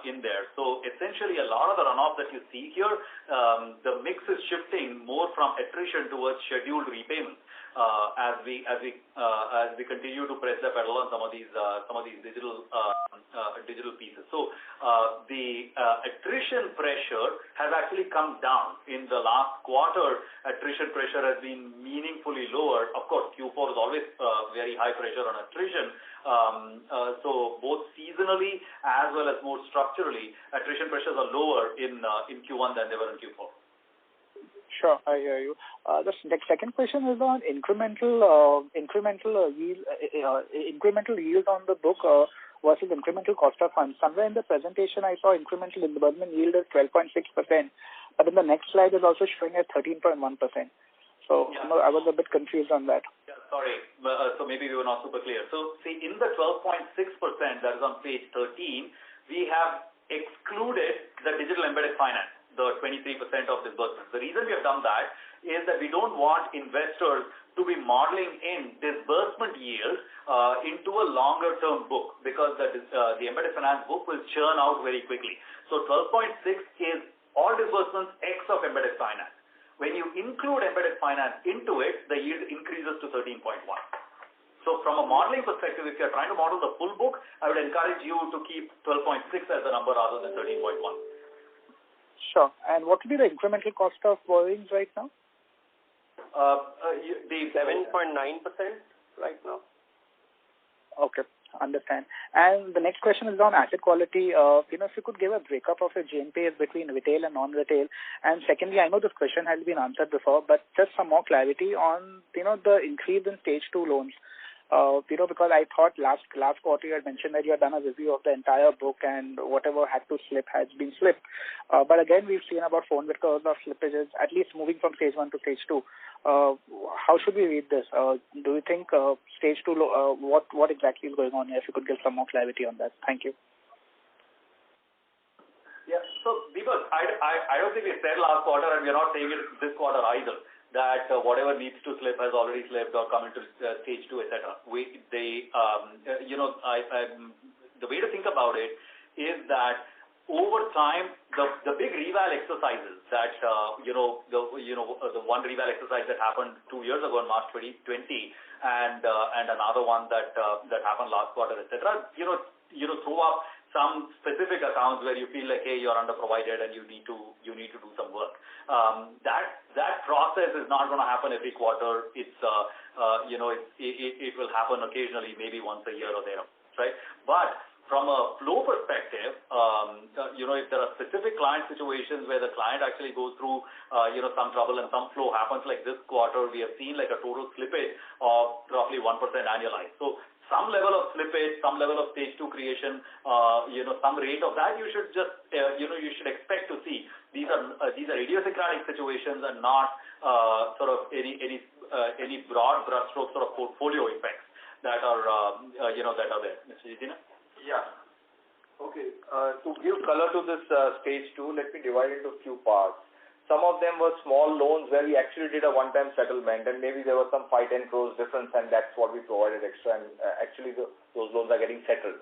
in there. So essentially, a lot of the runoff that you see here, the mix is shifting more from attrition towards scheduled repayments as we continue to press the pedal on some of these digital pieces. So the attrition pressure has actually come down in the last quarter. Attrition pressure has been meaningfully lower. Of course, Q4 is always very high pressure on attrition. So both seasonally as well as more structurally, attrition pressures are lower in Q1 than they were in Q4. Sure, I hear you. The second question is on incremental yield on the book versus incremental cost of funds. Somewhere in the presentation, I saw incremental disbursement yield is 12.6%, but in the next slide is also showing at 13.1%. So yeah. I was a bit confused on that. Yeah, sorry. So maybe we were not super clear. So see, in the 12.6% that is on page 13, we have excluded the digital embedded finance, the 23% of disbursements. The reason we have done that is that we don't want investors to be modeling in disbursement yields into a longer term book, because the embedded finance book will churn out very quickly. So 12.6 is all disbursements X of embedded finance. When you include embedded finance into it, the yield increases to 13.1. So from a modeling perspective, if you're trying to model the full book, I would encourage you to keep 12.6 as the number rather than 13.1. Sure. And what would be the incremental cost of borrowings right now? The 7.9% right now. Okay, understand. And the next question is on asset quality. If you could give a breakup of your GNPAs between retail and non-retail. And secondly, I know this question has been answered before, but just some more clarity on, the increase in stage 2 loans. Because I thought last quarter you had mentioned that you had done a review of the entire book and whatever had to slip has been slipped. But again, we've seen about 400 crores of slippages, at least moving from stage 1 to stage 2. How should we read this? Do you think stage 2, what exactly is going on here? If you could give some more clarity on that. Thank you. Yeah, so Deepak, I don't think we said last quarter, and we're not saying it this quarter either, that whatever needs to slip has already slipped or come into stage 2, etc. The way to think about it is that over time, the big reval exercises that the one reval exercise that happened 2 years ago in March 2020, and another one that happened last quarter, etc. Throw up some specific accounts where you feel like, hey, you're underprovided and you need to do some work. That process is not going to happen every quarter. It will happen occasionally, maybe once a year or there, right? But from a flow perspective, if there are specific client situations where the client actually goes through, some trouble and some flow happens, like this quarter, we have seen like a total slippage of roughly 1% annualized. So some level of slippage, some level of stage 2 creation, some rate of that you should just, you should expect to see. These are idiosyncratic situations and not sort of any broad brushstroke sort of portfolio effects that are there. Mr. Jitina? Yeah. Okay. To give color to this stage 2, let me divide it into a few parts. Some of them were small loans where we actually did a one-time settlement, and maybe there was some 5-10 crores difference, and that's what we provided extra, and actually those loans are getting settled.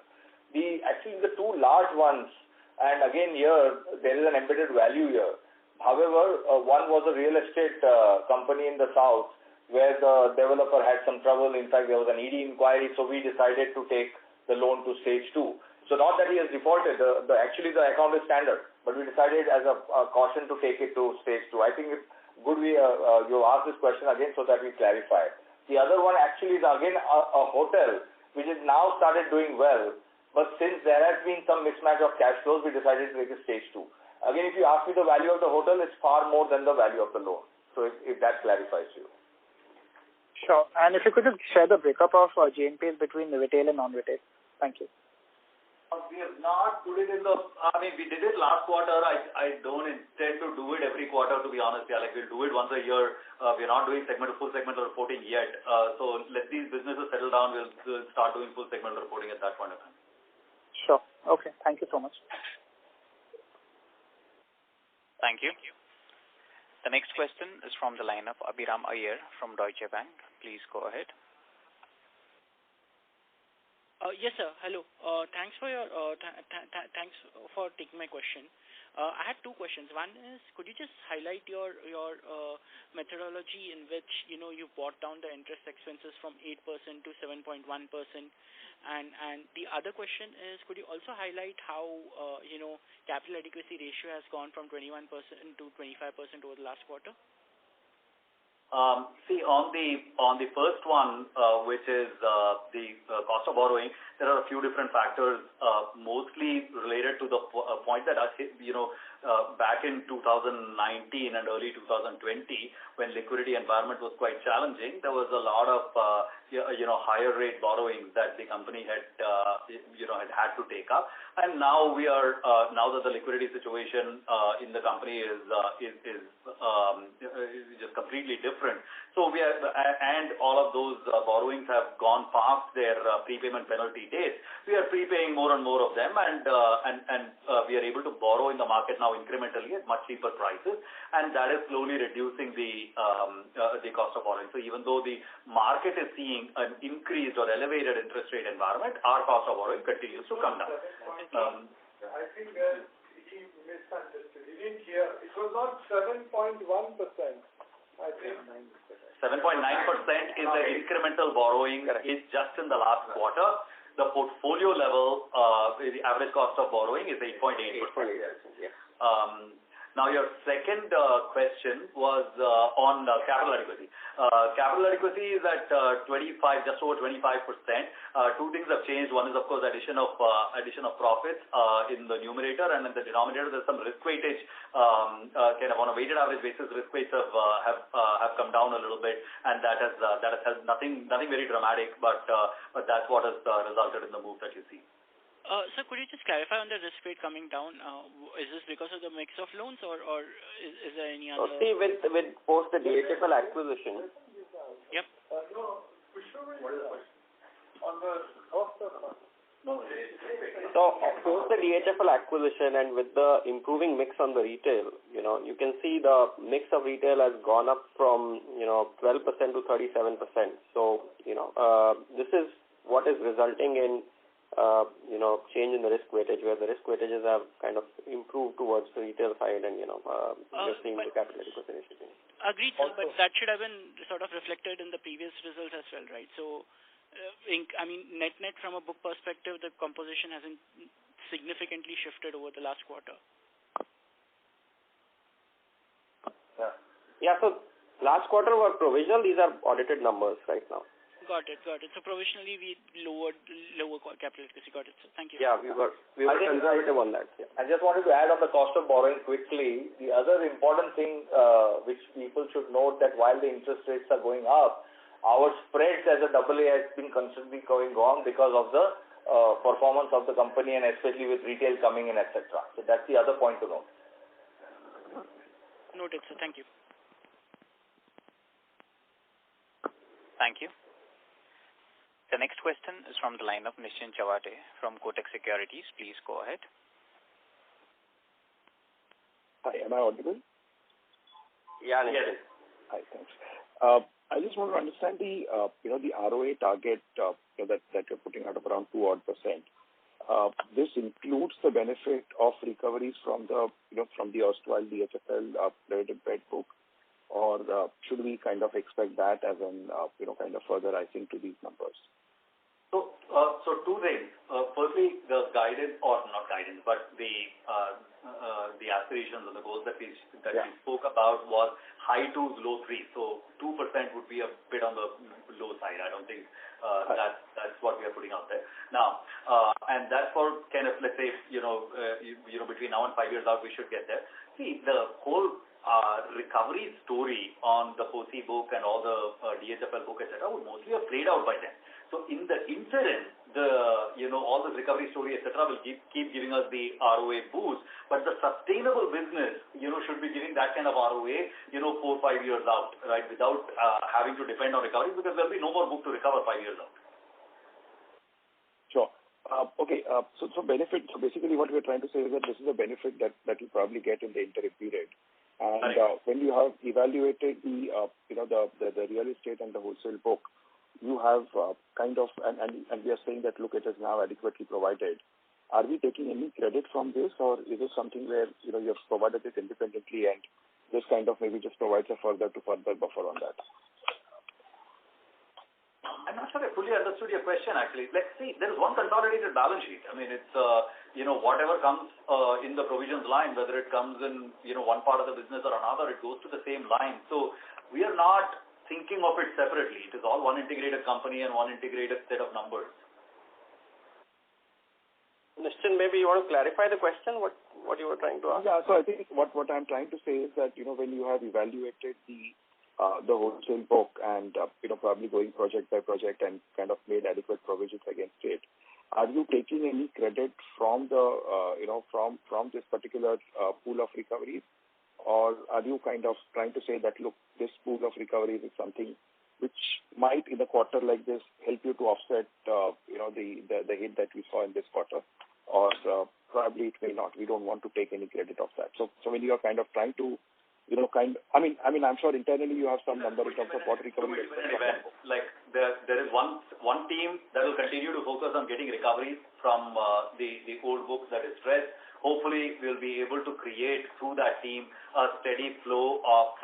The two large ones, and again here, there is an embedded value here. However, one was a real estate company in the south where the developer had some trouble. In fact, there was an ED inquiry, so we decided to take the loan to stage 2. So not that he has defaulted, actually the account is standard, but we decided as a caution to take it to stage 2. I think it's good you asked this question again so that we clarify. The other one actually is again a hotel, which has now started doing well, but since there has been some mismatch of cash flows, we decided to take it stage 2. Again, if you ask me the value of the hotel, it's far more than the value of the loan. So if that clarifies you. Sure. And if you could just share the breakup of GNPs between the retail and non-retail. Thank you. We have not put it in the, we did it last quarter. I don't intend to do it every quarter, to be honest. Yeah, like we'll do it once a year. We're not doing full segmental reporting yet. So let these businesses settle down. We'll start doing full segmental reporting at that point of time. Sure. Okay. Thank you so much. Thank you. The next question is from the line of Abhiram Iyer from Deutsche Bank. Please go ahead. Yes, sir. Hello. Thanks for your thanks for taking my question. I had two questions. One is, could you just highlight your methodology in which you brought down the interest expenses from 8% to 7.1%, and the other question is, could you also highlight how capital adequacy ratio has gone from 21% to 25% over the last quarter? See, on the first one, which is the cost of borrowing, there are a few different factors, mostly related to the point that back in 2019 and early 2020, when liquidity environment was quite challenging, there was a lot of higher rate borrowings that the company had to take up, and now now that the liquidity situation in the company is just completely different. So and all of those borrowings have gone past their prepayment penalty dates. We are prepaying more and more of them, and we are able to borrow in the market now incrementally at much cheaper prices, and that is slowly reducing the cost of borrowing. So even though the market is seeing an increased or elevated interest rate environment, our cost of borrowing continues to come down. I think he misunderstood. He didn't hear. It was not 7.1%. I think 7.9% is the incremental borrowing is just in the last quarter. The portfolio level, the average cost of borrowing is 8.8%. Yes. Now, your second question was on capital adequacy. Capital adequacy is at 25, just over 25%. Two things have changed. One is, of course, addition of profits in the numerator, and in the denominator, there's some risk weightage. Kind of on a weighted average basis, risk weights have come down a little bit, and that has helped. Nothing very dramatic, but that's what has resulted in the move that you see. Sir, could you just clarify on the risk weight coming down? Is this because of the mix of loans, or is there any other? See, with post the DHFL acquisition. Yep. No, on the cost of no. So post the DHFL acquisition and with the improving mix on the retail, you can see the mix of retail has gone up from 12% to 37%. So this is what is resulting in change in the risk weightage, where the risk weightages have kind of improved towards the retail side, and you're seeing the capital adequacy ratio. Agreed, sir, but that should have been sort of reflected in the previous results as well, right? So, net from a book perspective, the composition hasn't significantly shifted over the last quarter. Yeah. So last quarter were provisional. These are audited numbers right now. Got it. So provisionally we lower capital adequacy. Got it, sir. Thank you. Yeah, we were conservative on that. Yeah. I just wanted to add on the cost of borrowing quickly. The other important thing which people should note, that while the interest rates are going up, our spreads as a AA has been constantly going wrong because of the performance of the company, and especially with retail coming in, etc. So that's the other point to note. Noted, sir. Thank you. Thank you. The next question is from the line of Nischint Chawathe from Kotak Securities. Please go ahead. Hi, am I audible? Yeah, Nischint. Yes. Hi, thanks. I just want to understand the ROA target that you're putting out of around 2%. This includes the benefit of recoveries from the erstwhile DHFL credit impaired book, or should we kind of expect that as an kind of further icing to these numbers? So two things. Firstly, the guidance, or not guidance, but the aspirations and the goals that we spoke about was high 2s, low 3s. So 2% would be a bit on the low side. I don't think that's what we are putting out there now. And that's for kind of, let's say, between now and 5 years out, we should get there. See, the whole recovery story on the POSI book and all the DHFL book, etc., would mostly have played out by then. So in the interim, all this recovery story, etc., will keep giving us the ROA boost. But the sustainable business, should be giving that kind of ROA, 4-5 years out, right, without having to depend on recovery, because there'll be no more book to recover 5 years out. Sure. Okay. So benefit. So basically, what we're trying to say is that this is a benefit that you probably get in the interim period. And when you have evaluated the real estate and the wholesale book, you have kind of and we are saying that look, it is now adequately provided. Are we taking any credit from this, or is it something where you have provided it independently and this kind of maybe just provides a further buffer on that? I'm not sure I fully understood your question, actually. Let's see, there is one consolidated balance sheet. I mean, it's, whatever comes in the provisions line, whether it comes in, one part of the business or another, it goes to the same line. So we are not thinking of it separately. It is all one integrated company and one integrated set of numbers. Nischint, maybe you want to clarify the question, what you were trying to ask? Yeah, so I think what I'm trying to say is that, when you have evaluated the wholesale book and, probably going project by project and kind of made adequate provisions against it, are you taking any credit from the, from this particular pool of recoveries? Or are you kind of trying to say that, look, this pool of recoveries is something which might in a quarter like this help you to offset, the hit that we saw in this quarter? Or probably it may not. We don't want to take any credit of that. So when you are kind of trying to I'm sure internally you have some number in terms of what recovery. Like there is one team that will continue to focus on getting recoveries from the old books that is stressed. Hopefully, we'll be able to create through that team a steady flow of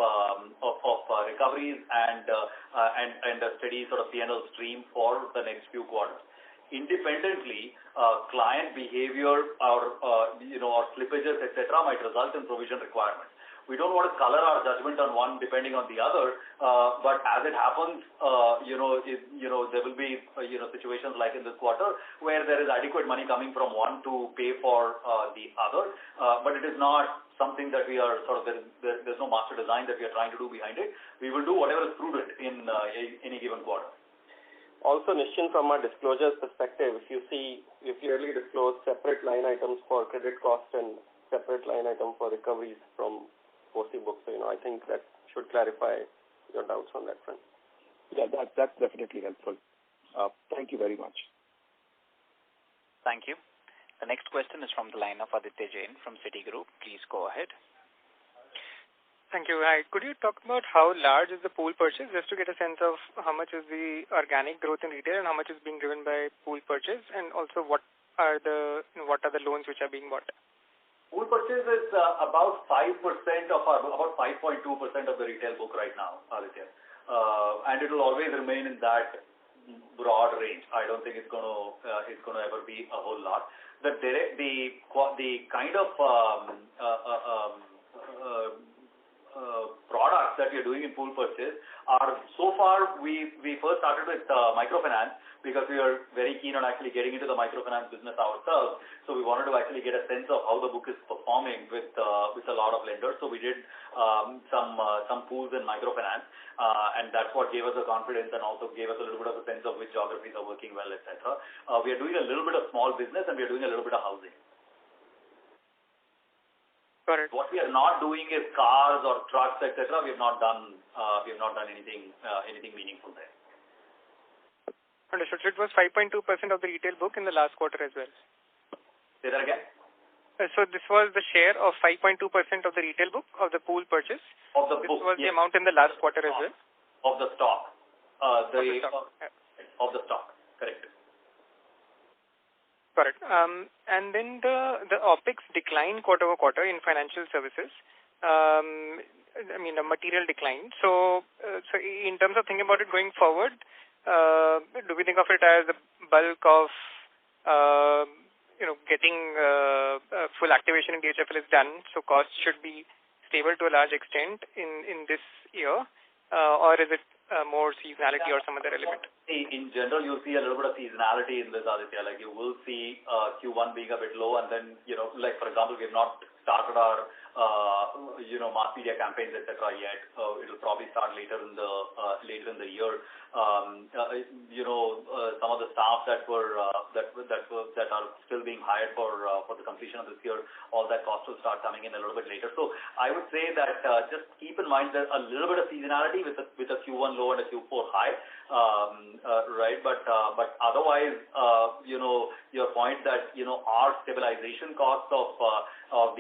recoveries and a steady sort of P&L stream for the next few quarters. Independently, client behavior or slippages, etc., might result in provision requirements. We don't want to color our judgment on one depending on the other, but as it happens, there will be situations like in this quarter where there is adequate money coming from one to pay for the other, but it is not something that we are sort of there's no master design that we are trying to do behind it. We will do whatever is prudent in any given quarter. Also, Nischint, from a disclosures perspective, if you see, we clearly disclose separate line items for credit cost and separate line item for recoveries from POSI books. So, I think that should clarify your doubts on that front. Yeah, that's definitely helpful. Thank you very much. Thank you. The next question is from the line of Aditya Jain from Citigroup. Please go ahead. Thank you. Hi. Could you talk about how large is the pool purchase, just to get a sense of how much is the organic growth in retail and how much is being driven by pool purchase, and also what are the loans which are being bought? Pool purchase is about 5% of about 5.2% of the retail book right now, Aditya, and it will always remain in that broad range. I don't think it's going to ever be a whole lot. The kind of products that we are doing in pool purchase are, so far we first started with microfinance because we are very keen on actually getting into the microfinance business ourselves. So we wanted to actually get a sense of how the book is performing with a lot of lenders. So we did some pools in microfinance, and that's what gave us the confidence and also gave us a little bit of a sense of which geographies are working well, etc. We are doing a little bit of small business and we are doing a little bit of housing. Got it. What we are not doing is cars or trucks, etc. We have not done anything meaningful there. Understood. So it was 5.2% of the retail book in the last quarter as well. Say that again. So this was the share of 5.2% of the retail book of the pool purchase. Of the this book. Was yes. The amount in the last quarter as well. Of the stock. Of the stock. Correct. Correct. And then the OPEX decline quarter-over-quarter in financial services. A material decline. So in terms of thinking about it going forward, do we think of it as the bulk of getting full activation in DHFL is done, so costs should be stable to a large extent in this year, or is it more seasonality or some other element? In general, you'll see a little bit of seasonality in this, Aditya. Like you will see Q1 being a bit low, and then, like for example, we have not started our mass media campaigns, etc. yet. It'll probably start later in the year. Some of the staff that are still being hired for the completion of this year, all that cost will start coming in a little bit later. So I would say that just keep in mind there's a little bit of seasonality with a Q1 low and a Q4 high, right? But otherwise, your point that our stabilization costs of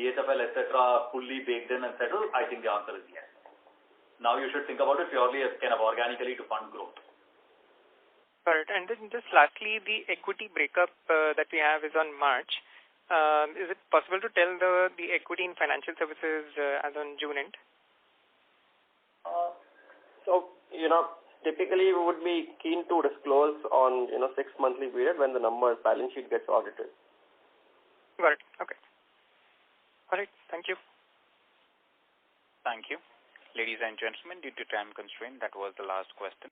DHFL, etc., fully baked in and settled, I think the answer is yes. Now you should think about it purely as kind of organically to fund growth. Right. And then just lastly, the equity breakup that we have is on March. Is it possible to tell the equity in financial services as on June end? Typically we would be keen to disclose on 6 monthly period when the balance sheet gets audited. Got it. Okay. All right. Thank you. Thank you. Ladies and gentlemen, due to time constraint, that was the last question.